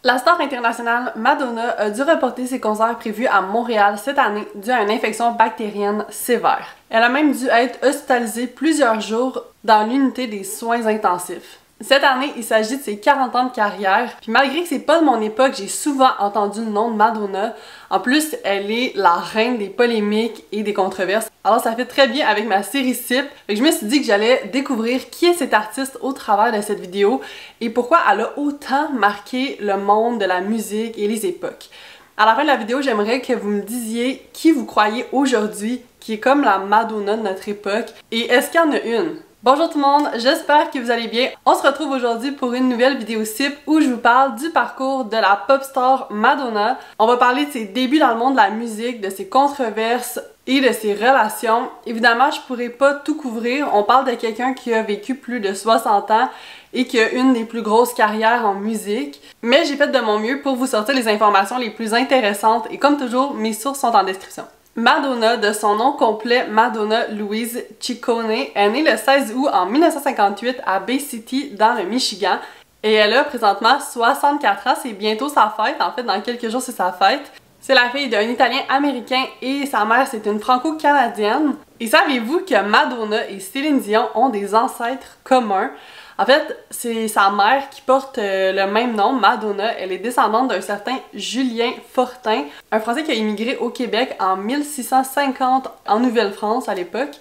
La star internationale Madonna a dû reporter ses concerts prévus à Montréal cette année dû à une infection bactérienne sévère. Elle a même dû être hospitalisée plusieurs jours dans l'unité des soins intensifs. Cette année, il s'agit de ses 40 ans de carrière, puis malgré que c'est pas de mon époque, j'ai souvent entendu le nom de Madonna. En plus, elle est la reine des polémiques et des controverses. Alors ça fait très bien avec ma série Sip. Je me suis dit que j'allais découvrir qui est cet artiste au travers de cette vidéo et pourquoi elle a autant marqué le monde de la musique et les époques. À la fin de la vidéo, j'aimerais que vous me disiez qui vous croyez aujourd'hui qui est comme la Madonna de notre époque et est-ce qu'il y en a une? Bonjour tout le monde, j'espère que vous allez bien. On se retrouve aujourd'hui pour une nouvelle vidéo Sip où je vous parle du parcours de la pop star Madonna. On va parler de ses débuts dans le monde de la musique, de ses controverses et de ses relations. Évidemment, je pourrais pas tout couvrir. On parle de quelqu'un qui a vécu plus de 60 ans et qui a une des plus grosses carrières en musique. Mais j'ai fait de mon mieux pour vous sortir les informations les plus intéressantes et comme toujours, mes sources sont en description. Madonna, de son nom complet Madonna Louise Ciccone, est née le 16 août en 1958 à Bay City, dans le Michigan. Et elle a présentement 64 ans, c'est bientôt sa fête, en fait dans quelques jours c'est sa fête. C'est la fille d'un Italien américain et sa mère c'est une franco-canadienne. Et savez-vous que Madonna et Céline Dion ont des ancêtres communs? En fait, c'est sa mère qui porte le même nom, Madonna. Elle est descendante d'un certain Julien Fortin, un Français qui a immigré au Québec en 1650 en Nouvelle-France à l'époque.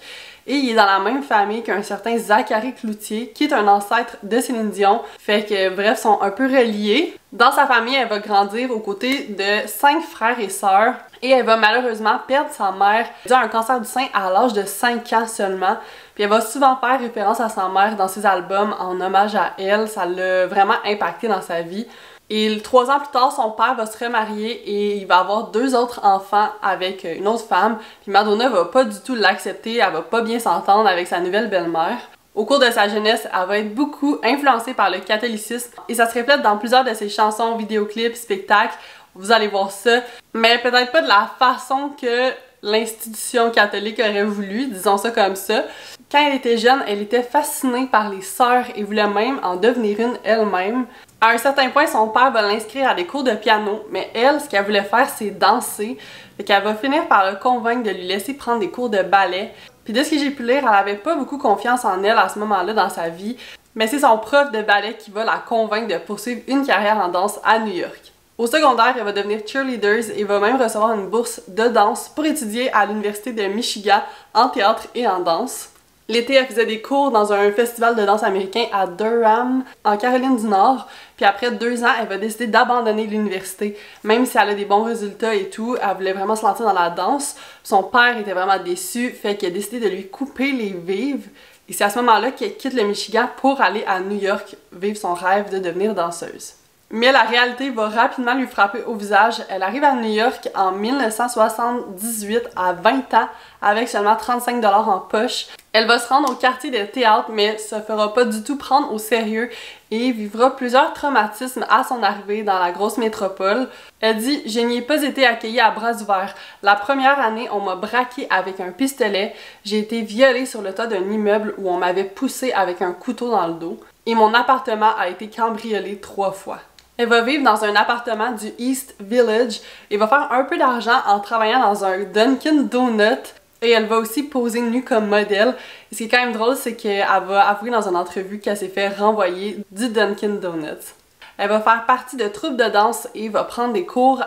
Et il est dans la même famille qu'un certain Zachary Cloutier, qui est un ancêtre de Céline Dion. Fait que, bref, sont un peu reliés. Dans sa famille, elle va grandir aux côtés de 5 frères et sœurs. Et elle va malheureusement perdre sa mère dû à un cancer du sein à l'âge de 5 ans seulement. Puis elle va souvent faire référence à sa mère dans ses albums en hommage à elle. Ça l'a vraiment impacté dans sa vie. Et 3 ans plus tard, son père va se remarier et il va avoir 2 autres enfants avec une autre femme. Puis Madonna va pas du tout l'accepter, elle va pas bien s'entendre avec sa nouvelle belle-mère. Au cours de sa jeunesse, elle va être beaucoup influencée par le catholicisme et ça se reflète dans plusieurs de ses chansons, vidéoclips, spectacles. Vous allez voir ça, mais peut-être pas de la façon que l'institution catholique aurait voulu, disons ça comme ça. Quand elle était jeune, elle était fascinée par les sœurs et voulait même en devenir une elle-même. À un certain point, son père va l'inscrire à des cours de piano, mais elle, ce qu'elle voulait faire, c'est danser. Fait qu'elle va finir par le convaincre de lui laisser prendre des cours de ballet. Puis de ce que j'ai pu lire, elle avait pas beaucoup confiance en elle à ce moment-là dans sa vie, mais c'est son prof de ballet qui va la convaincre de poursuivre une carrière en danse à New York. Au secondaire, elle va devenir cheerleader et va même recevoir une bourse de danse pour étudier à l'université de Michigan en théâtre et en danse. L'été, elle faisait des cours dans un festival de danse américain à Durham, en Caroline du Nord. Puis après 2 ans, elle va décider d'abandonner l'université. Même si elle a des bons résultats et tout, elle voulait vraiment se lancer dans la danse. Son père était vraiment déçu, fait qu'il a décidé de lui couper les vivres. Et c'est à ce moment-là qu'elle quitte le Michigan pour aller à New York vivre son rêve de devenir danseuse. Mais la réalité va rapidement lui frapper au visage. Elle arrive à New York en 1978 à 20 ans avec seulement 35 $ en poche. Elle va se rendre au quartier de théâtre mais se fera pas du tout prendre au sérieux et vivra plusieurs traumatismes à son arrivée dans la grosse métropole. Elle dit « Je n'y ai pas été accueillie à bras ouverts. La première année, on m'a braquée avec un pistolet. J'ai été violée sur le toit d'un immeuble où on m'avait poussée avec un couteau dans le dos. Et mon appartement a été cambriolé 3 fois. » Elle va vivre dans un appartement du East Village et va faire un peu d'argent en travaillant dans un Dunkin' Donut. Et elle va aussi poser nue comme modèle. Et ce qui est quand même drôle, c'est qu'elle va avouer dans une entrevue qu'elle s'est fait renvoyer du Dunkin' Donuts. Elle va faire partie de troupes de danse et va prendre des cours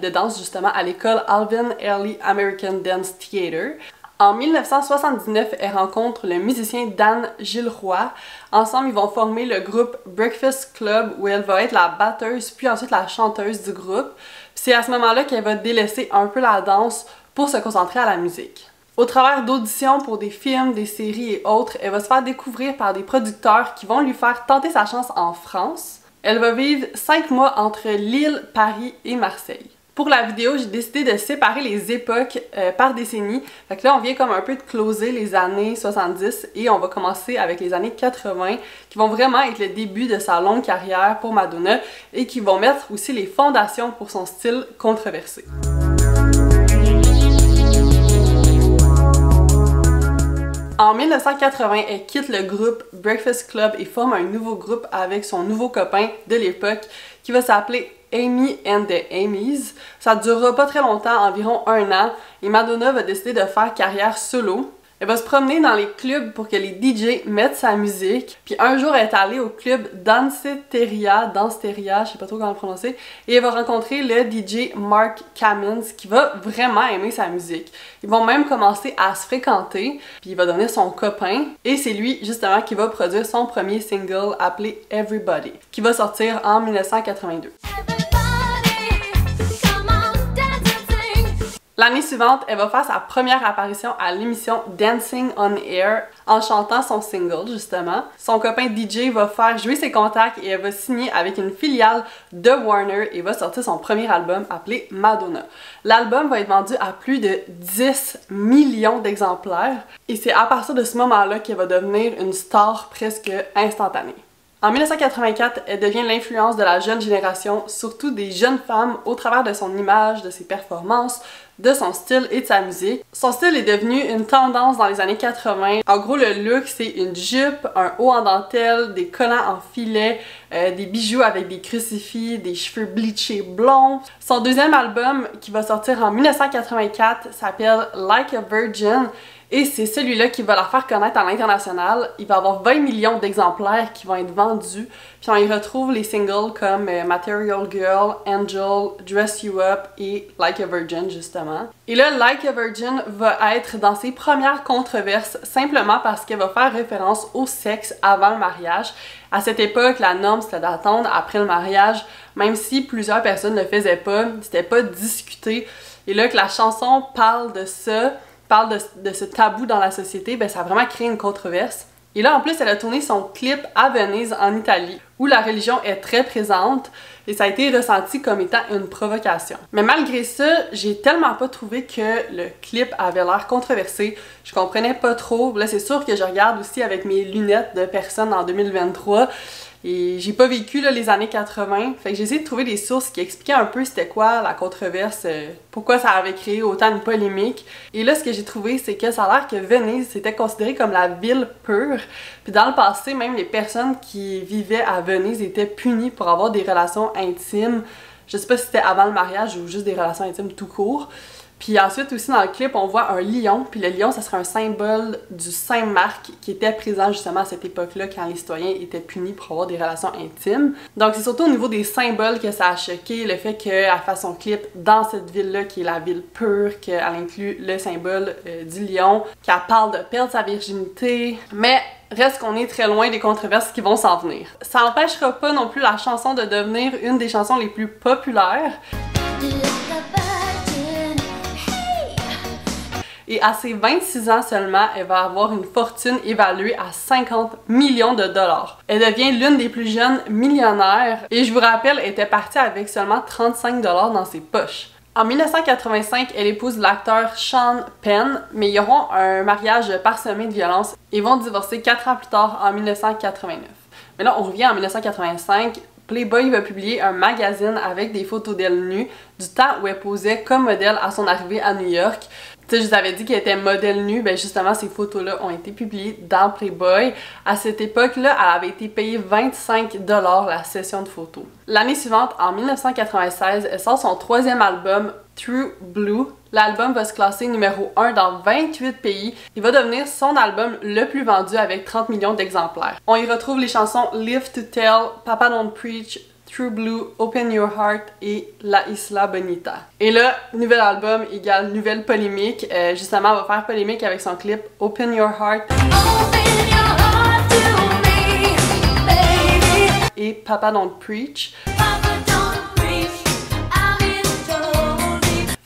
de danse justement à l'école Alvin Ailey American Dance Theater. En 1979, elle rencontre le musicien Dan Gilroy. Ensemble, ils vont former le groupe Breakfast Club où elle va être la batteuse puis ensuite la chanteuse du groupe. C'est à ce moment-là qu'elle va délaisser un peu la danse pour se concentrer à la musique. Au travers d'auditions pour des films, des séries et autres, elle va se faire découvrir par des producteurs qui vont lui faire tenter sa chance en France. Elle va vivre 5 mois entre Lille, Paris et Marseille. Pour la vidéo, j'ai décidé de séparer les époques par décennie. Fait que là, on vient comme un peu de closer les années 70 et on va commencer avec les années 80 qui vont vraiment être le début de sa longue carrière pour Madonna et qui vont mettre aussi les fondations pour son style controversé. En 1980, elle quitte le groupe Breakfast Club et forme un nouveau groupe avec son nouveau copain de l'époque qui va s'appeler Amy and the Amys. Ça durera pas très longtemps, environ 1 an, et Madonna va décider de faire carrière solo. Elle va se promener dans les clubs pour que les DJ mettent sa musique. Puis un jour, elle est allée au club Danceteria, je sais pas trop comment le prononcer, et elle va rencontrer le DJ Mark Cammins qui va vraiment aimer sa musique. Ils vont même commencer à se fréquenter, puis il va devenir son copain, et c'est lui justement qui va produire son premier single appelé Everybody, qui va sortir en 1982. L'année suivante, elle va faire sa première apparition à l'émission Dancing on Air en chantant son single, justement. Son copain DJ va faire jouer ses contacts et elle va signer avec une filiale de Warner et va sortir son premier album appelé Madonna. L'album va être vendu à plus de 10 millions d'exemplaires et c'est à partir de ce moment-là qu'elle va devenir une star presque instantanée. En 1984, elle devient l'influence de la jeune génération, surtout des jeunes femmes, au travers de son image, de ses performances, de son style et de sa musique. Son style est devenu une tendance dans les années 80. En gros, le look, c'est une jupe, un haut en dentelle, des collants en filet, des bijoux avec des crucifix, des cheveux bleachés blonds. Son deuxième album, qui va sortir en 1984, s'appelle Like a Virgin. Et c'est celui-là qui va la faire connaître à l'international. Il va avoir 20 millions d'exemplaires qui vont être vendus. Puis on y retrouve les singles comme Material Girl, Angel, Dress You Up et Like a Virgin, justement. Et là, Like a Virgin va être dans ses premières controverses simplement parce qu'elle va faire référence au sexe avant le mariage. À cette époque, la norme, c'était d'attendre après le mariage, même si plusieurs personnes ne le faisaient pas, c'était pas discuté. Et là, que la chanson parle de ça, parle de ce tabou dans la société, ben ça a vraiment créé une controverse. Et là, en plus, elle a tourné son clip à Venise, en Italie, où la religion est très présente, et ça a été ressenti comme étant une provocation. Mais malgré ça, j'ai tellement pas trouvé que le clip avait l'air controversé. Je comprenais pas trop. Là, c'est sûr que je regarde aussi avec mes lunettes de personne en 2023, et j'ai pas vécu là, les années 80, fait que j'ai essayé de trouver des sources qui expliquaient un peu c'était quoi la controverse, pourquoi ça avait créé autant de polémique. Et là, ce que j'ai trouvé, c'est que ça a l'air que Venise c'était considéré comme la ville pure. Puis dans le passé, même les personnes qui vivaient à Venise étaient punies pour avoir des relations intimes. Je sais pas si c'était avant le mariage ou juste des relations intimes tout court. Puis ensuite aussi dans le clip, on voit un lion, puis le lion, ça serait un symbole du Saint Marc qui était présent justement à cette époque-là quand les citoyens étaient punis pour avoir des relations intimes. Donc c'est surtout au niveau des symboles que ça a choqué, le fait qu'elle fasse son clip dans cette ville-là qui est la ville pure, qu'elle inclut le symbole du lion, qu'elle parle de perdre sa virginité, mais reste qu'on est très loin des controverses qui vont s'en venir. Ça n'empêchera pas non plus la chanson de devenir une des chansons les plus populaires. Et à ses 26 ans seulement, elle va avoir une fortune évaluée à 50 millions de dollars. Elle devient l'une des plus jeunes millionnaires et je vous rappelle, elle était partie avec seulement 35 dollars dans ses poches. En 1985, elle épouse l'acteur Sean Penn, mais ils auront un mariage parsemé de violence et vont divorcer 4 ans plus tard en 1989. Mais là, on revient en 1985. Playboy va publier un magazine avec des photos d'elle nue du temps où elle posait comme modèle à son arrivée à New York. Tu sais, je vous avais dit qu'elle était modèle nue, ben justement ces photos-là ont été publiées dans Playboy. À cette époque-là, elle avait été payée 25 $ la session de photos. L'année suivante, en 1996, elle sort son 3e album, True Blue. L'album va se classer numéro 1 dans 28 pays. Il va devenir son album le plus vendu avec 30 millions d'exemplaires. On y retrouve les chansons Live to Tell, Papa Don't Preach, True Blue, Open Your Heart et La Isla Bonita. Et là, nouvel album égale nouvelle polémique. Justement, elle va faire polémique avec son clip Open Your Heart. Open your heart to me, baby. Et Papa Don't Preach.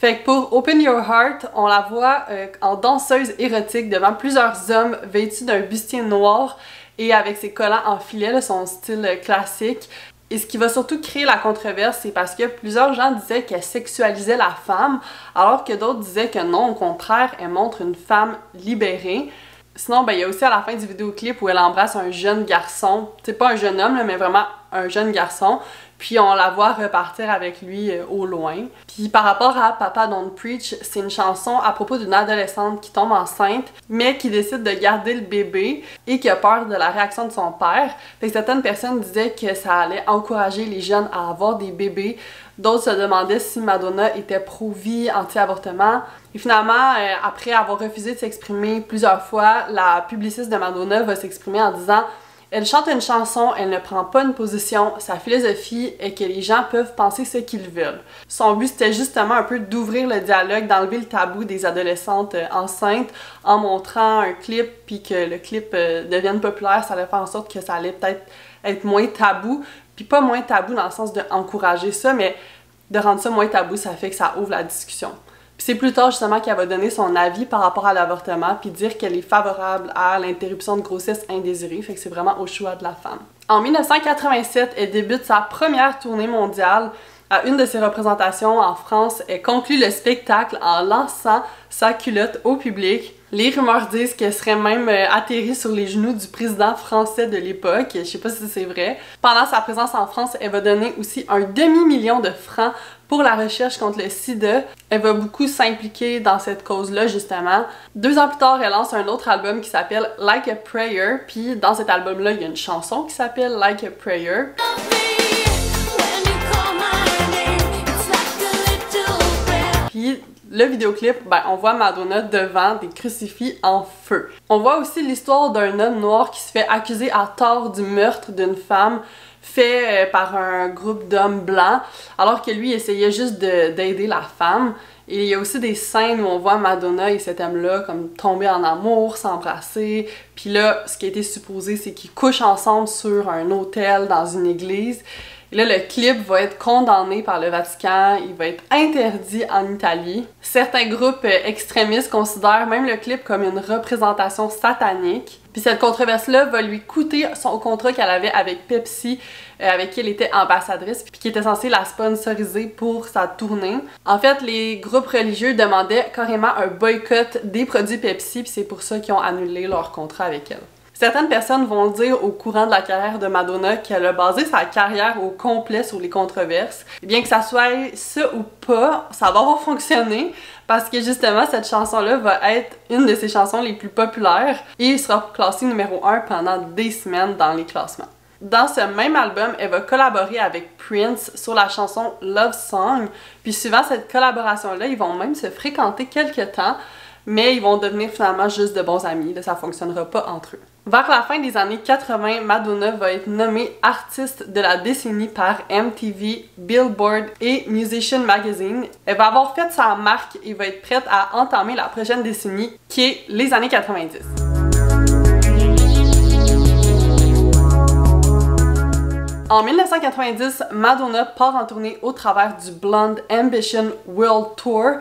Fait que pour Open Your Heart, on la voit en danseuse érotique devant plusieurs hommes vêtus d'un bustier noir et avec ses collants en filet, son style classique. Et ce qui va surtout créer la controverse, c'est parce que plusieurs gens disaient qu'elle sexualisait la femme, alors que d'autres disaient que non, au contraire, elle montre une femme libérée. Sinon, ben, il y a aussi à la fin du vidéoclip où elle embrasse un jeune garçon, c'est pas un jeune homme, là, mais vraiment un jeune garçon. puis on la voit repartir avec lui au loin. Puis par rapport à Papa Don't Preach, c'est une chanson à propos d'une adolescente qui tombe enceinte, mais qui décide de garder le bébé et qui a peur de la réaction de son père. Fait que certaines personnes disaient que ça allait encourager les jeunes à avoir des bébés. D'autres se demandaient si Madonna était pro-vie, anti-avortement. Et finalement, après avoir refusé de s'exprimer plusieurs fois, la publiciste de Madonna va s'exprimer en disant: elle chante une chanson, elle ne prend pas une position, sa philosophie est que les gens peuvent penser ce qu'ils veulent. Son but, c'était justement un peu d'ouvrir le dialogue, d'enlever le tabou des adolescentes enceintes en montrant un clip, puis que le clip devienne populaire. Ça allait faire en sorte que ça allait peut-être être moins tabou, puis pas moins tabou dans le sens d'encourager ça, mais de rendre ça moins tabou, ça fait que ça ouvre la discussion. Puis c'est plus tard justement qu'elle va donner son avis par rapport à l'avortement puis dire qu'elle est favorable à l'interruption de grossesse indésirée, fait que c'est vraiment au choix de la femme. En 1987, elle débute sa première tournée mondiale. À une de ses représentations en France, elle conclut le spectacle en lançant sa culotte au public. Les rumeurs disent qu'elle serait même atterrie sur les genoux du président français de l'époque. Je sais pas si c'est vrai. Pendant sa présence en France, elle va donner aussi un demi-million de francs pour la recherche contre le sida. Elle va beaucoup s'impliquer dans cette cause-là, justement. 2 ans plus tard, elle lance un autre album qui s'appelle Like a Prayer. Puis dans cet album-là, il y a une chanson qui s'appelle Like a Prayer. Puis le vidéoclip, ben, on voit Madonna devant des crucifix en feu. On voit aussi l'histoire d'un homme noir qui se fait accuser à tort du meurtre d'une femme fait par un groupe d'hommes blancs, alors que lui essayait juste d'aider la femme. Et il y a aussi des scènes où on voit Madonna et cet homme-là comme tomber en amour, s'embrasser. Puis là, ce qui a été supposé, c'est qu'ils couchent ensemble sur un autel dans une église. Et là, le clip va être condamné par le Vatican, il va être interdit en Italie. Certains groupes extrémistes considèrent même le clip comme une représentation satanique. Puis cette controverse-là va lui coûter son contrat qu'elle avait avec Pepsi, avec qui elle était ambassadrice, puis qui était censée la sponsoriser pour sa tournée. En fait, les groupes religieux demandaient carrément un boycott des produits Pepsi, puis c'est pour ça qu'ils ont annulé leur contrat avec elle. Certaines personnes vont dire au courant de la carrière de Madonna qu'elle a basé sa carrière au complet sur les controverses. Et bien que ça soit ça ou pas, ça va avoir fonctionné parce que justement cette chanson-là va être une de ses chansons les plus populaires et sera classée numéro 1 pendant des semaines dans les classements. Dans ce même album, elle va collaborer avec Prince sur la chanson Love Song. Puis suivant cette collaboration-là, ils vont même se fréquenter quelques temps, mais ils vont devenir finalement juste de bons amis. Là, ça fonctionnera pas entre eux. Vers la fin des années 80, Madonna va être nommée artiste de la décennie par MTV, Billboard et Musician Magazine. Elle va avoir fait sa marque et va être prête à entamer la prochaine décennie, qui est les années 90. En 1990, Madonna part en tournée au travers du Blonde Ambition World Tour.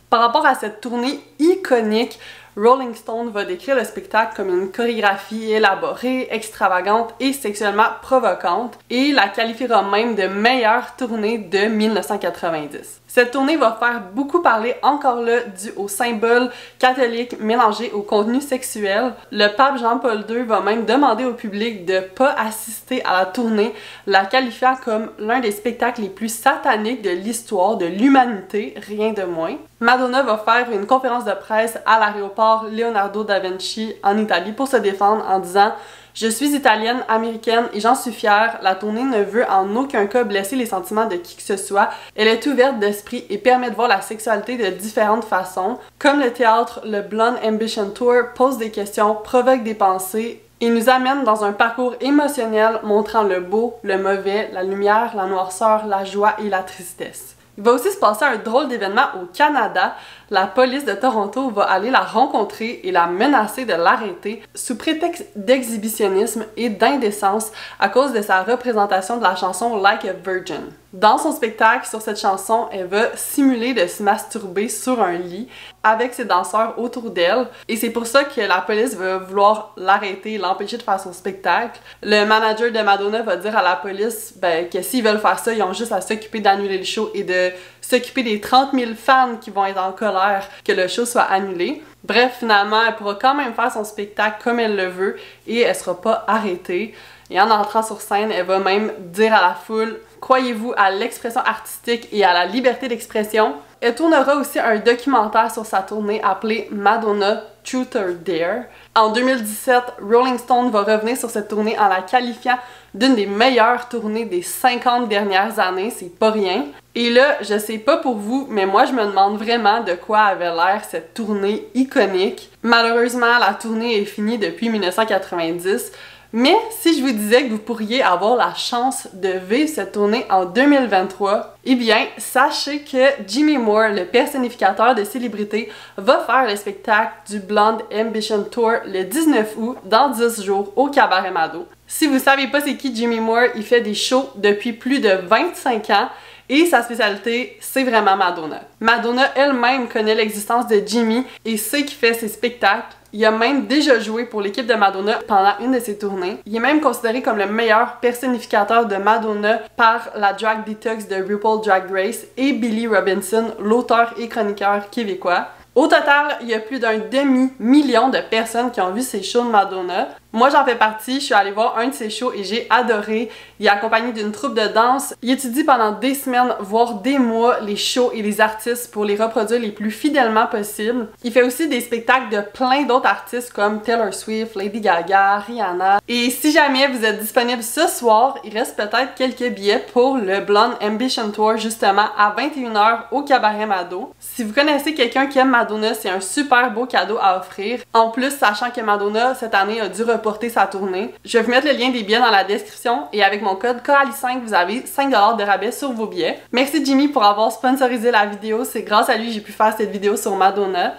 Par rapport à cette tournée iconique, Rolling Stone va décrire le spectacle comme une chorégraphie élaborée, extravagante et sexuellement provocante et la qualifiera même de meilleure tournée de 1990. Cette tournée va faire beaucoup parler encore là dû au symbole catholique mélangé au contenu sexuel. Le pape Jean-Paul II va même demander au public de pas assister à la tournée, la qualifiant comme l'un des spectacles les plus sataniques de l'histoire de l'humanité, rien de moins. Madonna va faire une conférence de presse à l'aéroport Leonardo da Vinci en Italie pour se défendre en disant: je suis italienne, américaine et j'en suis fière. La tournée ne veut en aucun cas blesser les sentiments de qui que ce soit. Elle est ouverte d'esprit et permet de voir la sexualité de différentes façons. Comme le théâtre, le Blonde Ambition Tour pose des questions, provoque des pensées et nous amène dans un parcours émotionnel montrant le beau, le mauvais, la lumière, la noirceur, la joie et la tristesse. Il va aussi se passer un drôle d'événement au Canada. La police de Toronto va aller la rencontrer et la menacer de l'arrêter sous prétexte d'exhibitionnisme et d'indécence à cause de sa représentation de la chanson Like a Virgin. Dans son spectacle sur cette chanson, elle va simuler de se masturber sur un lit avec ses danseurs autour d'elle et c'est pour ça que la police va vouloir l'arrêter et l'empêcher de faire son spectacle. Le manager de Madonna va dire à la police que s'ils veulent faire ça, ils ont juste à s'occuper d'annuler le show et de s'occuper des 30 000 fans qui vont être en colère que le show soit annulé. Bref, finalement, elle pourra quand même faire son spectacle comme elle le veut et elle sera pas arrêtée. Et en entrant sur scène, elle va même dire à la foule: Croyez-vous à l'expression artistique et à la liberté d'expression? Elle tournera aussi un documentaire sur sa tournée appelé Madonna Truth or Dare. En 2017, Rolling Stone va revenir sur cette tournée en la qualifiant d'une des meilleures tournées des 50 dernières années, c'est pas rien. Et là, je sais pas pour vous, mais moi je me demande vraiment de quoi avait l'air cette tournée iconique. Malheureusement, la tournée est finie depuis 1990. Mais si je vous disais que vous pourriez avoir la chance de vivre cette tournée en 2023, eh bien, sachez que Jimmy Moore, le personnificateur de célébrités, va faire le spectacle du Blonde Ambition Tour le 19 août, dans 10 jours, au Cabaret Mado. Si vous savez pas c'est qui Jimmy Moore, il fait des shows depuis plus de 25 ans. Et sa spécialité, c'est vraiment Madonna. Madonna elle-même connaît l'existence de Jimmy et sait qu'il fait ses spectacles. Il a même déjà joué pour l'équipe de Madonna pendant une de ses tournées. Il est même considéré comme le meilleur personnificateur de Madonna par la Drag Detox de RuPaul Drag Race et Billy Robinson, l'auteur et chroniqueur québécois. Au total, il y a plus d'un demi-million de personnes qui ont vu ces shows de Madonna. Moi, j'en fais partie, je suis allée voir un de ses shows et j'ai adoré. Il est accompagné d'une troupe de danse. Il étudie pendant des semaines, voire des mois, les shows et les artistes pour les reproduire les plus fidèlement possible. Il fait aussi des spectacles de plein d'autres artistes comme Taylor Swift, Lady Gaga, Rihanna. Et si jamais vous êtes disponible ce soir, il reste peut-être quelques billets pour le Blonde Ambition Tour justement à 21h au Cabaret Mado. Si vous connaissez quelqu'un qui aime Madonna, c'est un super beau cadeau à offrir. En plus, sachant que Madonna, cette année, a dû reporter sa tournée. Je vais vous mettre le lien des billets dans la description et avec mon code Coralie5, vous avez 5$ de rabais sur vos billets. Merci Jimmy pour avoir sponsorisé la vidéo, c'est grâce à lui que j'ai pu faire cette vidéo sur Madonna.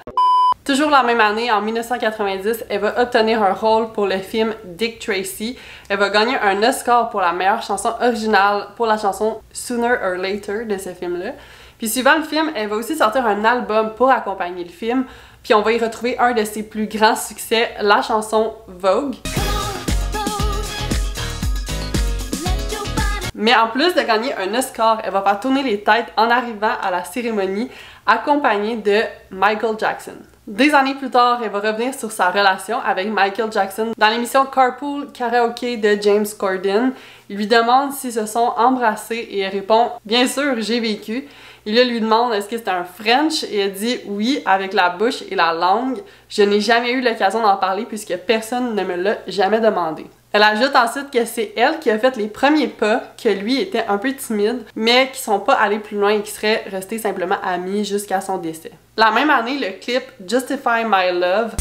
Toujours la même année, en 1990, elle va obtenir un rôle pour le film Dick Tracy. Elle va gagner un Oscar pour la meilleure chanson originale pour la chanson Sooner or Later de ce film-là. Puis suivant le film, elle va aussi sortir un album pour accompagner le film. Puis on va y retrouver un de ses plus grands succès, la chanson Vogue. Mais en plus de gagner un Oscar, elle va faire tourner les têtes en arrivant à la cérémonie, accompagnée de Michael Jackson. Des années plus tard, elle va revenir sur sa relation avec Michael Jackson dans l'émission Carpool Karaoke de James Corden. Il lui demande s'ils se sont embrassés et elle répond « Bien sûr, j'ai vécu ». Il lui demande est-ce que c'est un French et elle dit oui avec la bouche et la langue. Je n'ai jamais eu l'occasion d'en parler puisque personne ne me l'a jamais demandé. Elle ajoute ensuite que c'est elle qui a fait les premiers pas, que lui était un peu timide, mais qui sont pas allés plus loin et qui seraient restés simplement amis jusqu'à son décès. La même année, le clip Justify My Love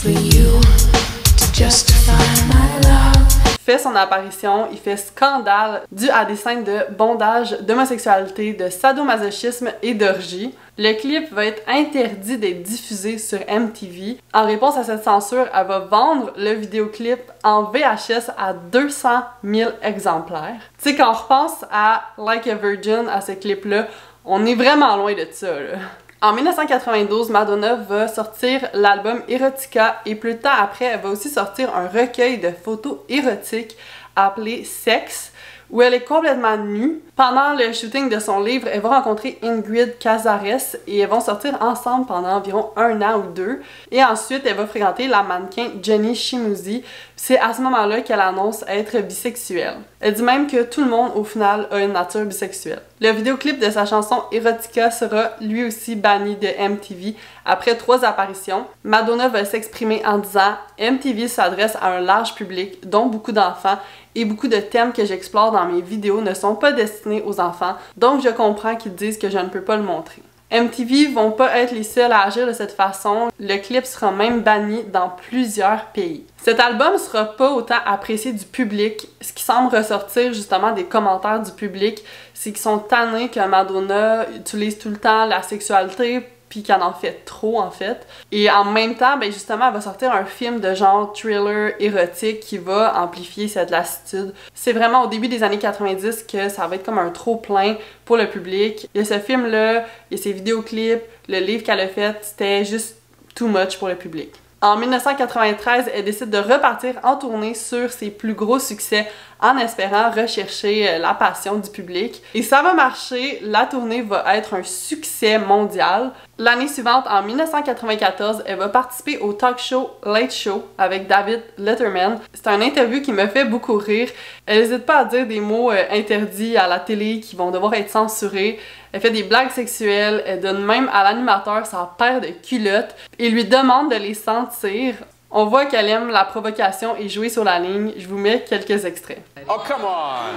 fait son apparition, il fait scandale dû à des scènes de bondage, d'homosexualité, de sadomasochisme et d'orgie. Le clip va être interdit d'être diffusé sur MTV. En réponse à cette censure, elle va vendre le vidéoclip en VHS à 200 000 exemplaires. Tu sais, quand on repense à Like a Virgin, à ce clip-là, on est vraiment loin de ça, là. En 1992, Madonna va sortir l'album Erotica et plus tard après, elle va aussi sortir un recueil de photos érotiques appelé Sex, où elle est complètement nue. Pendant le shooting de son livre, elle va rencontrer Ingrid Cazares et elles vont sortir ensemble pendant environ 1 an ou 2. Et ensuite, elle va fréquenter la mannequin Jenny Shimouzi. C'est à ce moment-là qu'elle annonce être bisexuelle. Elle dit même que tout le monde, au final, a une nature bisexuelle. Le vidéoclip de sa chanson Erotica sera lui aussi banni de MTV après 3 apparitions. Madonna va s'exprimer en disant « MTV s'adresse à un large public, dont beaucoup d'enfants, et beaucoup de thèmes que j'explore dans mes vidéos ne sont pas destinés aux enfants, donc je comprends qu'ils disent que je ne peux pas le montrer. » MTV vont pas être les seuls à agir de cette façon, le clip sera même banni dans plusieurs pays. Cet album sera pas autant apprécié du public, ce qui semble ressortir justement des commentaires du public, c'est qu'ils sont tannés que Madonna utilise tout le temps la sexualité, puis qu'elle en fait trop en fait. Et en même temps, ben justement, elle va sortir un film de genre thriller érotique qui va amplifier cette lassitude. C'est vraiment au début des années 90 que ça va être comme un trop-plein pour le public. Il y a ce film-là, il y a ses vidéoclips, le livre qu'elle a fait, c'était juste too much pour le public. En 1993, elle décide de repartir en tournée sur ses plus gros succès en espérant rechercher la passion du public. Et ça va marcher, la tournée va être un succès mondial. L'année suivante, en 1994, elle va participer au talk show Late Show avec David Letterman. C'est un interview qui me fait beaucoup rire. Elle n'hésite pas à dire des mots interdits à la télé qui vont devoir être censurés. Elle fait des blagues sexuelles, elle donne même à l'animateur sa paire de culottes et lui demande de les sentir. On voit qu'elle aime la provocation et jouer sur la ligne. Je vous mets quelques extraits. Oh, come on!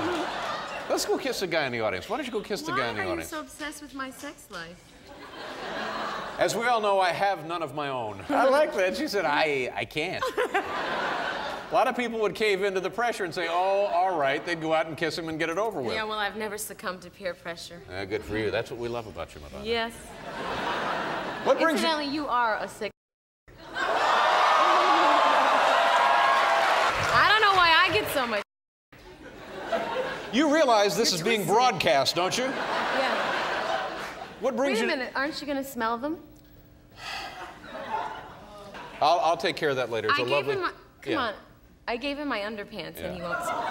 Let's go kiss the guy in the audience. Why don't you go kiss the guy in the audience? Why are you so obsessed with my sex life? As we all know, I have none of my own. I like that. She said, I can't. A lot of people would cave into the pressure and say, oh, all right. They'd go out and kiss him and get it over with. Yeah, well, I've never succumbed to peer pressure. Good for you. That's what we love about you, Madonna. Yes. What brings Incidentally, you are a sick. I don't know why I get so much. You realize this is being broadcast, don't you? Yeah. What brings Wait a you... minute, aren't you going to smell them? I'll take care of that later. It's a lovely... Come on. I gave him my underpants and he won't smell.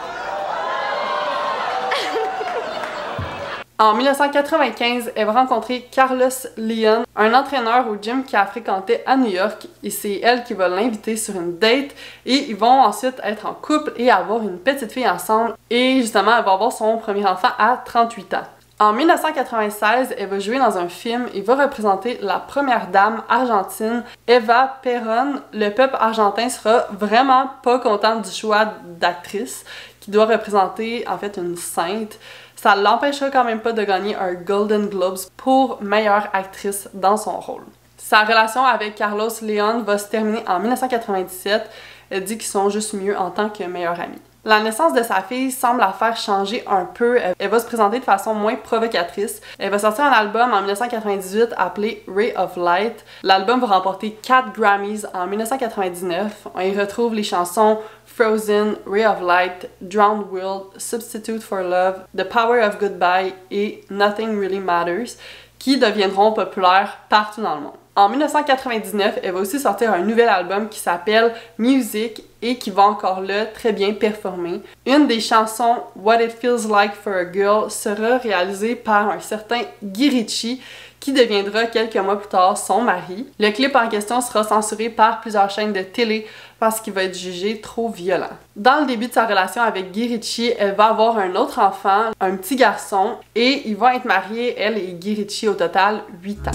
En 1995, elle va rencontrer Carlos Leon, un entraîneur au gym qu'elle fréquentait à New York, et c'est elle qui va l'inviter sur une date, et ils vont ensuite être en couple et avoir une petite fille ensemble, et justement, elle va avoir son premier enfant à 38 ans. En 1996, elle va jouer dans un film et va représenter la première dame argentine, Eva Perón. Le peuple argentin sera vraiment pas content du choix d'actrice qui doit représenter en fait une sainte. Ça l'empêchera quand même pas de gagner un Golden Globes pour meilleure actrice dans son rôle. Sa relation avec Carlos Leon va se terminer en 1997. Elle dit qu'ils sont juste mieux en tant que meilleurs amis. La naissance de sa fille semble la faire changer un peu. Elle va se présenter de façon moins provocatrice. Elle va sortir un album en 1998 appelé Ray of Light. L'album va remporter 4 Grammys en 1999. On y retrouve les chansons Frozen, Ray of Light, Drowned World, Substitute for Love, The Power of Goodbye et Nothing Really Matters, qui deviendront populaires partout dans le monde. En 1999, elle va aussi sortir un nouvel album qui s'appelle Music et qui va encore là très bien performer. Une des chansons What It Feels Like for a Girl sera réalisée par un certain Guy Ritchie qui deviendra quelques mois plus tard son mari. Le clip en question sera censuré par plusieurs chaînes de télé parce qu'il va être jugé trop violent. Dans le début de sa relation avec Guy Ritchie, elle va avoir un autre enfant, un petit garçon, et ils vont être mariés, elle et Guy Ritchie, au total 8 ans.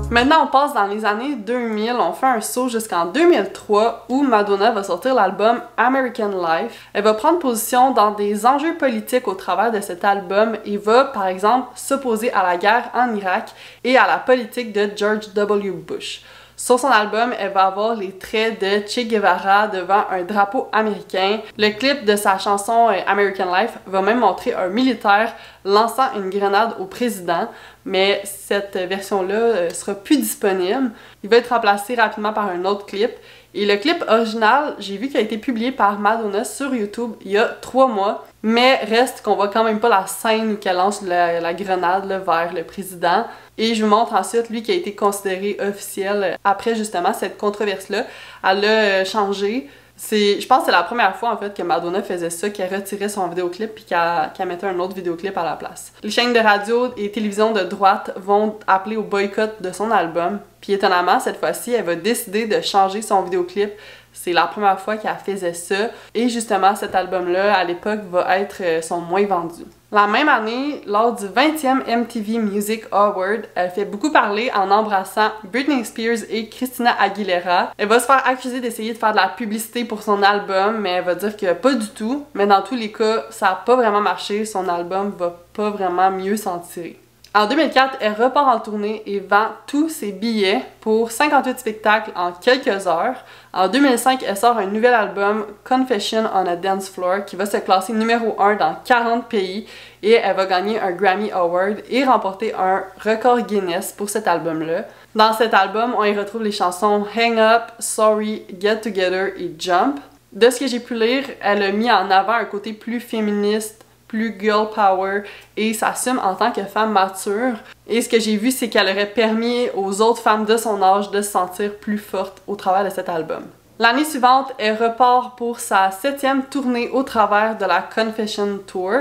Maintenant, on passe dans les années 2000, on fait un saut jusqu'en 2003 où Madonna va sortir l'album American Life. Elle va prendre position dans des enjeux politiques au travers de cet album et va, par exemple, s'opposer à la guerre en Irak et à la politique de George W. Bush. Sur son album, elle va avoir les traits de Che Guevara devant un drapeau américain. Le clip de sa chanson American Life va même montrer un militaire lançant une grenade au président, mais cette version-là sera plus disponible. Il va être remplacé rapidement par un autre clip. Et le clip original, j'ai vu qu'il a été publié par Madonna sur YouTube il y a 3 mois, mais reste qu'on voit quand même pas la scène où elle lance la grenade là, vers le président. Et je vous montre ensuite lui qui a été considéré officiel après justement cette controverse-là. Elle a changé. Je pense que c'est la première fois en fait que Madonna faisait ça, qu'elle retirait son vidéoclip puis qu'elle mettait un autre vidéoclip à la place. Les chaînes de radio et télévision de droite vont appeler au boycott de son album. Puis étonnamment, cette fois-ci, elle va décider de changer son vidéoclip. C'est la première fois qu'elle faisait ça. Et justement, cet album-là, à l'époque, va être son moins vendu. La même année, lors du 20e MTV Music Award, elle fait beaucoup parler en embrassant Britney Spears et Christina Aguilera. Elle va se faire accuser d'essayer de faire de la publicité pour son album, mais elle va dire que pas du tout. Mais dans tous les cas, ça n'a pas vraiment marché. Son album va pas vraiment mieux s'en tirer. En 2004, elle repart en tournée et vend tous ses billets pour 58 spectacles en quelques heures. En 2005, elle sort un nouvel album, Confession on a Dance Floor, qui va se classer numéro 1 dans 40 pays et elle va gagner un Grammy Award et remporter un record Guinness pour cet album-là. Dans cet album, on y retrouve les chansons Hang Up, Sorry, Get Together et Jump. De ce que j'ai pu lire, elle a mis en avant un côté plus féministe, plus girl power et s'assume en tant que femme mature. Et ce que j'ai vu, c'est qu'elle aurait permis aux autres femmes de son âge de se sentir plus fortes au travers de cet album. L'année suivante, elle repart pour sa 7e tournée au travers de la Confession Tour.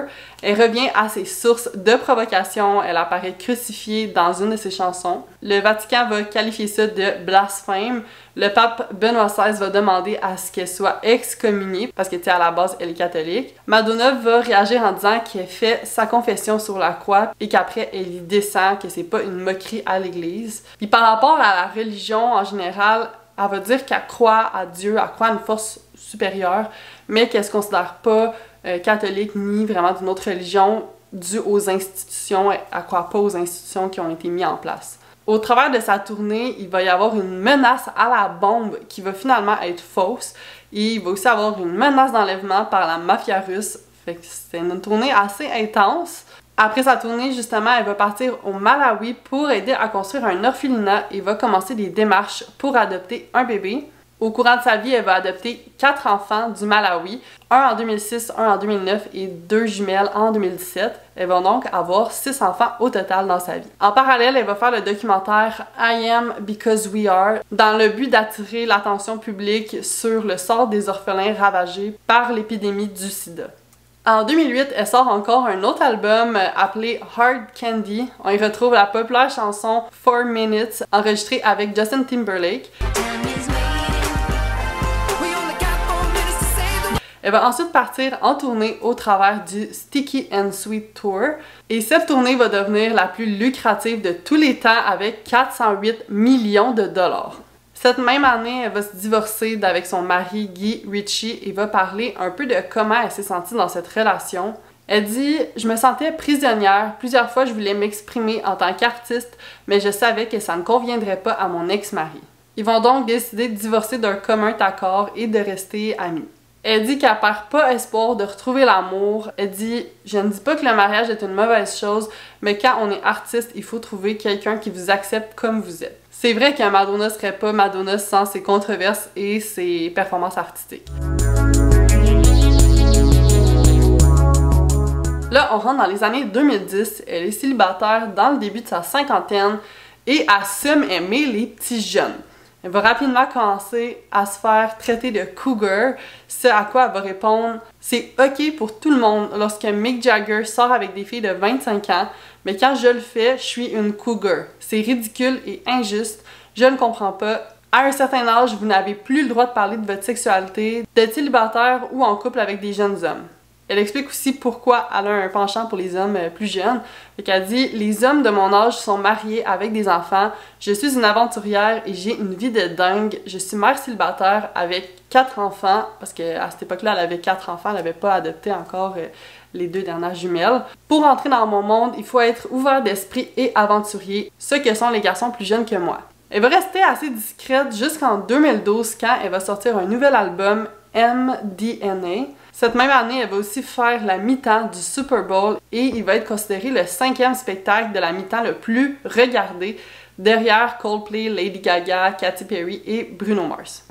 Elle revient à ses sources de provocation, elle apparaît crucifiée dans une de ses chansons. Le Vatican va qualifier ça de blasphème. Le pape Benoît XVI va demander à ce qu'elle soit excommuniée, parce que, tu sais, à la base, elle est catholique. Madonna va réagir en disant qu'elle fait sa confession sur la croix et qu'après, elle y descend, que c'est pas une moquerie à l'Église. Puis par rapport à la religion en général, elle va dire qu'elle croit à Dieu, elle croit à une force supérieure, mais qu'elle se considère pas catholique ni vraiment d'une autre religion due aux institutions. Elle croit pas aux institutions qui ont été mises en place. Au travers de sa tournée, il va y avoir une menace à la bombe qui va finalement être fausse. Et il va aussi avoir une menace d'enlèvement par la mafia russe. Fait que c'est une tournée assez intense. Après sa tournée, justement, elle va partir au Malawi pour aider à construire un orphelinat et va commencer des démarches pour adopter un bébé. Au courant de sa vie, elle va adopter 4 enfants du Malawi, un en 2006, un en 2009 et 2 jumelles en 2017. Elle va donc avoir 6 enfants au total dans sa vie. En parallèle, elle va faire le documentaire I Am Because We Are dans le but d'attirer l'attention publique sur le sort des orphelins ravagés par l'épidémie du sida. En 2008, elle sort encore un autre album appelé Hard Candy. On y retrouve la populaire chanson 4 Minutes enregistrée avec Justin Timberlake. Elle va ensuite partir en tournée au travers du Sticky and Sweet Tour. Et cette tournée va devenir la plus lucrative de tous les temps avec 408 millions de dollars. Cette même année, elle va se divorcer d'avec son mari Guy Ritchie et va parler un peu de comment elle s'est sentie dans cette relation. Elle dit « Je me sentais prisonnière. Plusieurs fois, je voulais m'exprimer en tant qu'artiste, mais je savais que ça ne conviendrait pas à mon ex-mari. » Ils vont donc décider de divorcer d'un commun accord et de rester amis. Elle dit qu'elle perd pas espoir de retrouver l'amour. Elle dit « Je ne dis pas que le mariage est une mauvaise chose, mais quand on est artiste, il faut trouver quelqu'un qui vous accepte comme vous êtes. » C'est vrai que Madonna serait pas Madonna sans ses controverses et ses performances artistiques. Là, on rentre dans les années 2010. Elle est célibataire dans le début de sa cinquantaine et assume aimer les petits jeunes. Elle va rapidement commencer à se faire traiter de cougar, ce à quoi elle va répondre « C'est ok pour tout le monde lorsque Mick Jagger sort avec des filles de 25 ans, mais quand je le fais, je suis une cougar. C'est ridicule et injuste, je ne comprends pas. À un certain âge, vous n'avez plus le droit de parler de votre sexualité, d'être célibataire ou en couple avec des jeunes hommes. » Elle explique aussi pourquoi elle a un penchant pour les hommes plus jeunes. Elle dit « Les hommes de mon âge sont mariés avec des enfants. Je suis une aventurière et j'ai une vie de dingue. Je suis mère célibataire avec 4 enfants. » Parce qu'à cette époque-là, elle avait 4 enfants. Elle n'avait pas adopté encore les 2 dernières jumelles. « Pour entrer dans mon monde, il faut être ouvert d'esprit et aventurier, ce que sont les garçons plus jeunes que moi. » Elle va rester assez discrète jusqu'en 2012 quand elle va sortir un nouvel album, MDNA. Cette même année, elle va aussi faire la mi-temps du Super Bowl et il va être considéré le 5e spectacle de la mi-temps le plus regardé derrière Coldplay, Lady Gaga, Katy Perry et Bruno Mars.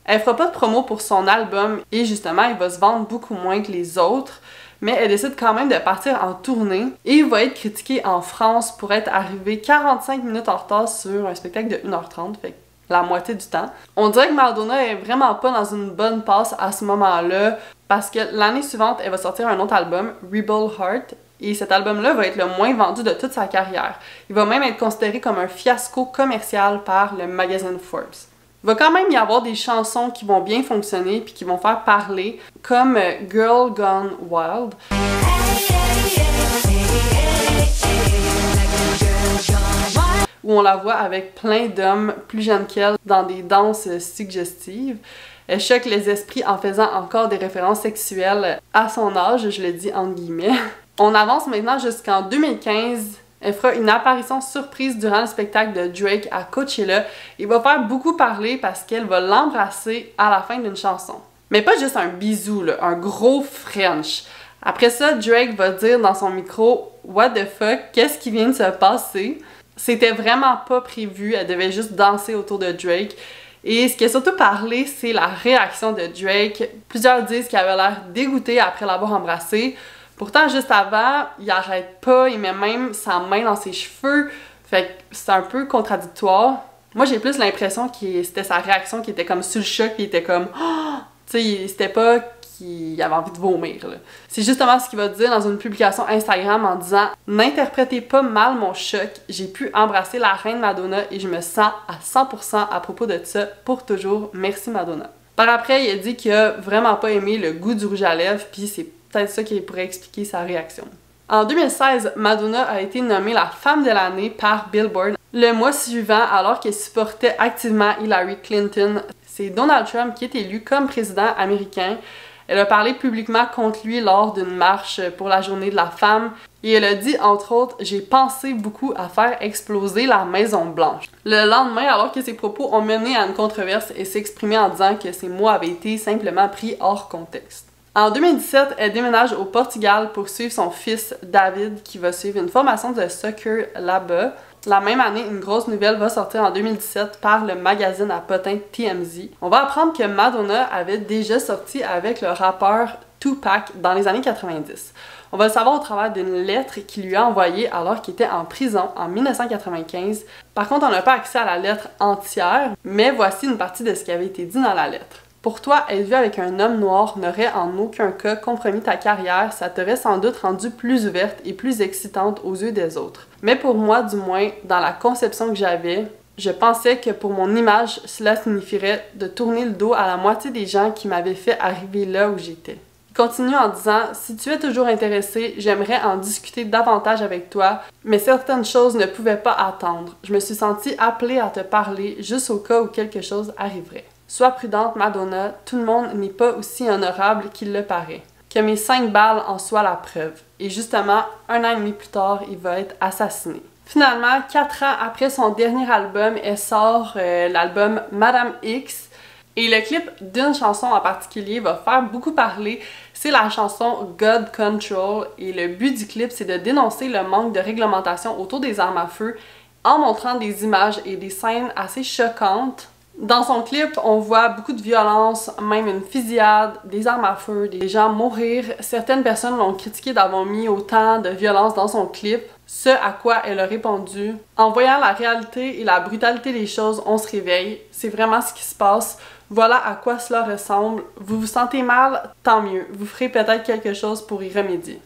Elle fera pas de promo pour son album et justement, il va se vendre beaucoup moins que les autres, mais elle décide quand même de partir en tournée et il va être critiqué en France pour être arrivé 45 minutes en retard sur un spectacle de 1h30, fait la moitié du temps. On dirait que Madonna est vraiment pas dans une bonne passe à ce moment-là, parce que l'année suivante, elle va sortir un autre album, Rebel Heart, et cet album-là va être le moins vendu de toute sa carrière. Il va même être considéré comme un fiasco commercial par le magazine Forbes. Il va quand même y avoir des chansons qui vont bien fonctionner puis qui vont faire parler, comme Girl Gone Wild. Où on la voit avec plein d'hommes plus jeunes qu'elle dans des danses suggestives. Elle choque les esprits en faisant encore des références sexuelles à son âge, je le dis entre guillemets. On avance maintenant jusqu'en 2015. Elle fera une apparition surprise durant le spectacle de Drake à Coachella. Il va faire beaucoup parler parce qu'elle va l'embrasser à la fin d'une chanson. Mais pas juste un bisou, là, un gros French. Après ça, Drake va dire dans son micro « What the fuck? Qu'est-ce qui vient de se passer? » C'était vraiment pas prévu, elle devait juste danser autour de Drake. Et ce qui a surtout parlé, c'est la réaction de Drake. Plusieurs disent qu'il avait l'air dégoûté après l'avoir embrassé. Pourtant, juste avant, il arrête pas, il met même sa main dans ses cheveux. Fait que c'est un peu contradictoire. Moi, j'ai plus l'impression que c'était sa réaction qui était comme sur le choc, puis il était comme oh! Tu sais, c'était pas qu'il avait envie de vomir, là. C'est justement ce qu'il va dire dans une publication Instagram en disant « N'interprétez pas mal mon choc, j'ai pu embrasser la reine Madonna et je me sens à 100% à propos de ça pour toujours. Merci Madonna. » Par après, il a dit qu'il a vraiment pas aimé le goût du rouge à lèvres, puis c'est peut-être ça qui pourrait expliquer sa réaction. En 2016, Madonna a été nommée la femme de l'année par Billboard. Le mois suivant, alors qu'elle supportait activement Hillary Clinton, c'est Donald Trump qui est élu comme président américain. Elle a parlé publiquement contre lui lors d'une marche pour la journée de la femme et elle a dit entre autres « J'ai pensé beaucoup à faire exploser la Maison-Blanche ». Le lendemain, alors que ses propos ont mené à une controverse, elle s'est exprimée en disant que ces mots avaient été simplement pris hors contexte. En 2017, elle déménage au Portugal pour suivre son fils David qui va suivre une formation de soccer là-bas. La même année, une grosse nouvelle va sortir en 2017 par le magazine à potins TMZ. On va apprendre que Madonna avait déjà sorti avec le rappeur Tupac dans les années 90. On va le savoir au travers d'une lettre qu'il lui a envoyée alors qu'il était en prison en 1995. Par contre, on n'a pas accès à la lettre entière, mais voici une partie de ce qui avait été dit dans la lettre. Pour toi, être vu avec un homme noir n'aurait en aucun cas compromis ta carrière, ça t'aurait sans doute rendue plus ouverte et plus excitante aux yeux des autres. Mais pour moi, du moins, dans la conception que j'avais, je pensais que pour mon image, cela signifierait de tourner le dos à la moitié des gens qui m'avaient fait arriver là où j'étais. Il continue en disant « Si tu es toujours intéressé, j'aimerais en discuter davantage avec toi, mais certaines choses ne pouvaient pas attendre. Je me suis sentie appelée à te parler juste au cas où quelque chose arriverait. Sois prudente, Madonna, tout le monde n'est pas aussi honorable qu'il le paraît. Que mes 5 balles en soient la preuve. » Et justement, 1 an et demi plus tard, il va être assassiné. Finalement, 4 ans après son dernier album, elle sort l'album Madame X. Et le clip d'une chanson en particulier va faire beaucoup parler. C'est la chanson God Control. Et le but du clip, c'est de dénoncer le manque de réglementation autour des armes à feu en montrant des images et des scènes assez choquantes. Dans son clip, on voit beaucoup de violence, même une fusillade, des armes à feu, des gens mourir. Certaines personnes l'ont critiqué d'avoir mis autant de violence dans son clip, ce à quoi elle a répondu « En voyant la réalité et la brutalité des choses, on se réveille. C'est vraiment ce qui se passe. Voilà à quoi cela ressemble. Vous vous sentez mal? Tant mieux. Vous ferez peut-être quelque chose pour y remédier. »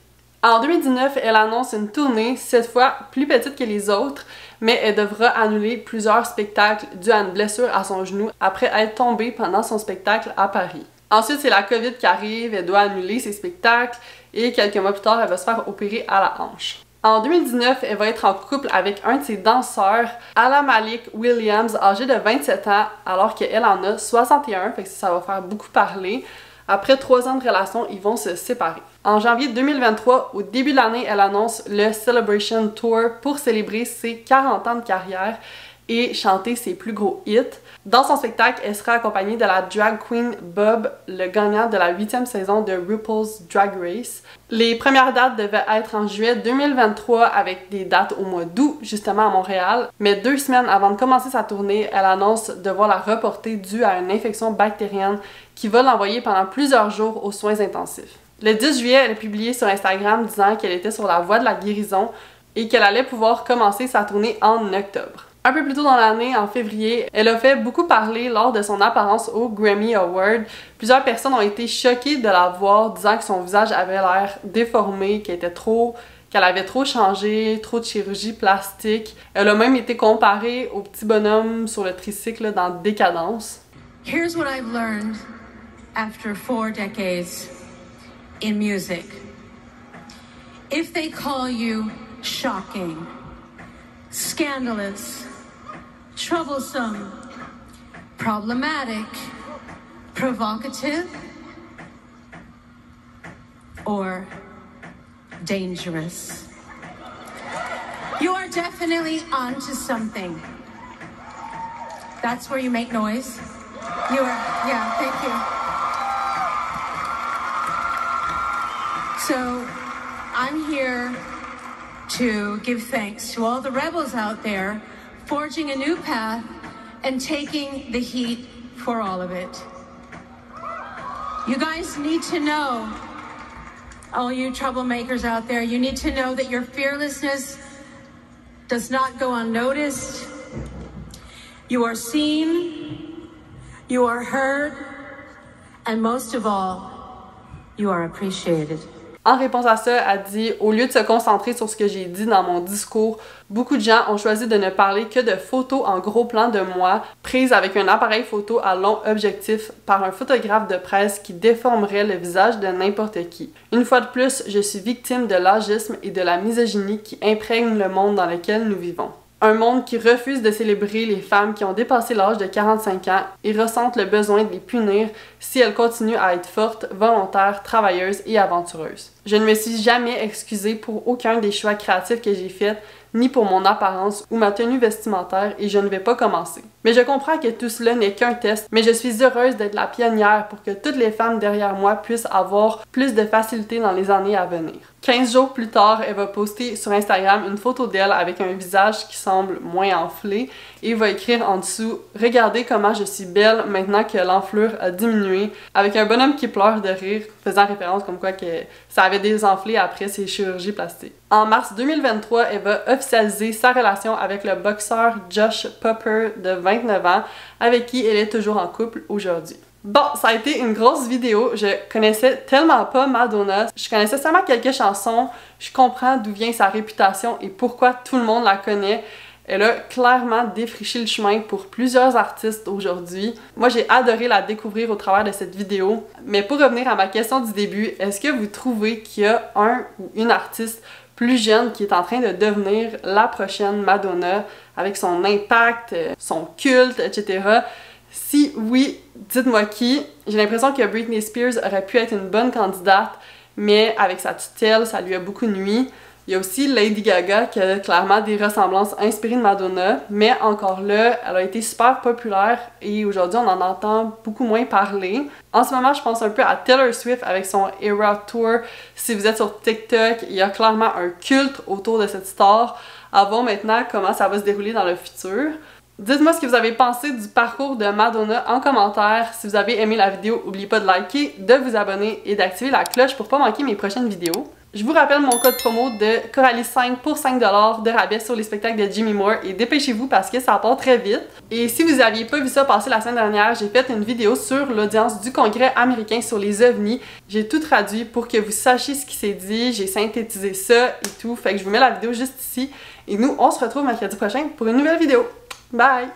En 2019, elle annonce une tournée, cette fois plus petite que les autres, mais elle devra annuler plusieurs spectacles dû à une blessure à son genou après être tombée pendant son spectacle à Paris. Ensuite, c'est la COVID qui arrive, elle doit annuler ses spectacles et quelques mois plus tard, elle va se faire opérer à la hanche. En 2019, elle va être en couple avec un de ses danseurs, Ala Malik Williams, âgé de 27 ans, alors qu'elle en a 61, fait que ça va faire beaucoup parler. Après 3 ans de relation, ils vont se séparer. En janvier 2023, au début de l'année, elle annonce le Celebration Tour pour célébrer ses 40 ans de carrière et chanter ses plus gros hits. Dans son spectacle, elle sera accompagnée de la drag queen Bob, le gagnant de la 8e saison de RuPaul's Drag Race. Les premières dates devaient être en juillet 2023 avec des dates au mois d'août, justement à Montréal. Mais 2 semaines avant de commencer sa tournée, elle annonce devoir la reporter due à une infection bactérienne qui va l'envoyer pendant plusieurs jours aux soins intensifs. Le 10 juillet, elle a publié sur Instagram disant qu'elle était sur la voie de la guérison et qu'elle allait pouvoir commencer sa tournée en octobre. Un peu plus tôt dans l'année, en février, elle a fait beaucoup parler lors de son apparence au Grammy Award. Plusieurs personnes ont été choquées de la voir, disant que son visage avait l'air déformé, qu'elle avait trop changé, trop de chirurgie plastique. Elle a même été comparée au petit bonhomme sur le tricycle dans Décadence. Here's what I've learned after 4 decades in music. If they call you shocking, scandalous, troublesome, problematic, provocative, or dangerous, you are definitely onto something. That's where you make noise. You are, yeah, thank you. So, I'm here to give thanks to all the rebels out there forging a new path and taking the heat for all of it. You guys need to know, all you troublemakers out there, you need to know that your fearlessness does not go unnoticed, You are seen, you are heard, and most of all, you are appreciated. En réponse à ça, elle dit « Au lieu de se concentrer sur ce que j'ai dit dans mon discours, beaucoup de gens ont choisi de ne parler que de photos en gros plan de moi, prises avec un appareil photo à long objectif par un photographe de presse qui déformerait le visage de n'importe qui. Une fois de plus, je suis victime de l'agisme et de la misogynie qui imprègnent le monde dans lequel nous vivons. Un monde qui refuse de célébrer les femmes qui ont dépassé l'âge de 45 ans et ressentent le besoin de les punir si elles continuent à être fortes, volontaires, travailleuses et aventureuses. Je ne me suis jamais excusée pour aucun des choix créatifs que j'ai faits, ni pour mon apparence ou ma tenue vestimentaire, et je ne vais pas commencer. Mais je comprends que tout cela n'est qu'un test, mais je suis heureuse d'être la pionnière pour que toutes les femmes derrière moi puissent avoir plus de facilité dans les années à venir. 15 jours plus tard, elle va poster sur Instagram une photo d'elle avec un visage qui semble moins enflé et va écrire en dessous « Regardez comment je suis belle maintenant que l'enflure a diminué » avec un bonhomme qui pleure de rire, faisant référence comme quoi que ça avait désenflé après ses chirurgies plastiques. En mars 2023, elle va officialiser sa relation avec le boxeur Josh Popper de 29 ans, avec qui elle est toujours en couple aujourd'hui. Bon, ça a été une grosse vidéo. Je connaissais tellement pas Madonna. Je connaissais seulement quelques chansons. Je comprends d'où vient sa réputation et pourquoi tout le monde la connaît. Elle a clairement défriché le chemin pour plusieurs artistes aujourd'hui. Moi, j'ai adoré la découvrir au travers de cette vidéo. Mais pour revenir à ma question du début, est-ce que vous trouvez qu'il y a un ou une artiste plus jeune qui est en train de devenir la prochaine Madonna avec son impact, son culte, etc.? Si oui, dites-moi qui. J'ai l'impression que Britney Spears aurait pu être une bonne candidate, mais avec sa tutelle, ça lui a beaucoup nui. Il y a aussi Lady Gaga qui a clairement des ressemblances inspirées de Madonna, mais encore là, elle a été super populaire et aujourd'hui on en entend beaucoup moins parler. En ce moment, je pense un peu à Taylor Swift avec son Era Tour. Si vous êtes sur TikTok, il y a clairement un culte autour de cette star. À voir maintenant comment ça va se dérouler dans le futur. Dites-moi ce que vous avez pensé du parcours de Madonna en commentaire. Si vous avez aimé la vidéo, n'oubliez pas de liker, de vous abonner et d'activer la cloche pour pas manquer mes prochaines vidéos. Je vous rappelle mon code promo de Coralie5 pour 5$ de rabais sur les spectacles de Jimmy Moore et dépêchez-vous parce que ça part très vite. Et si vous n'aviez pas vu ça passer la semaine dernière, j'ai fait une vidéo sur l'audience du Congrès américain sur les ovnis. J'ai tout traduit pour que vous sachiez ce qui s'est dit, j'ai synthétisé ça et tout, fait que je vous mets la vidéo juste ici. Et nous, on se retrouve mercredi prochain pour une nouvelle vidéo. Bye!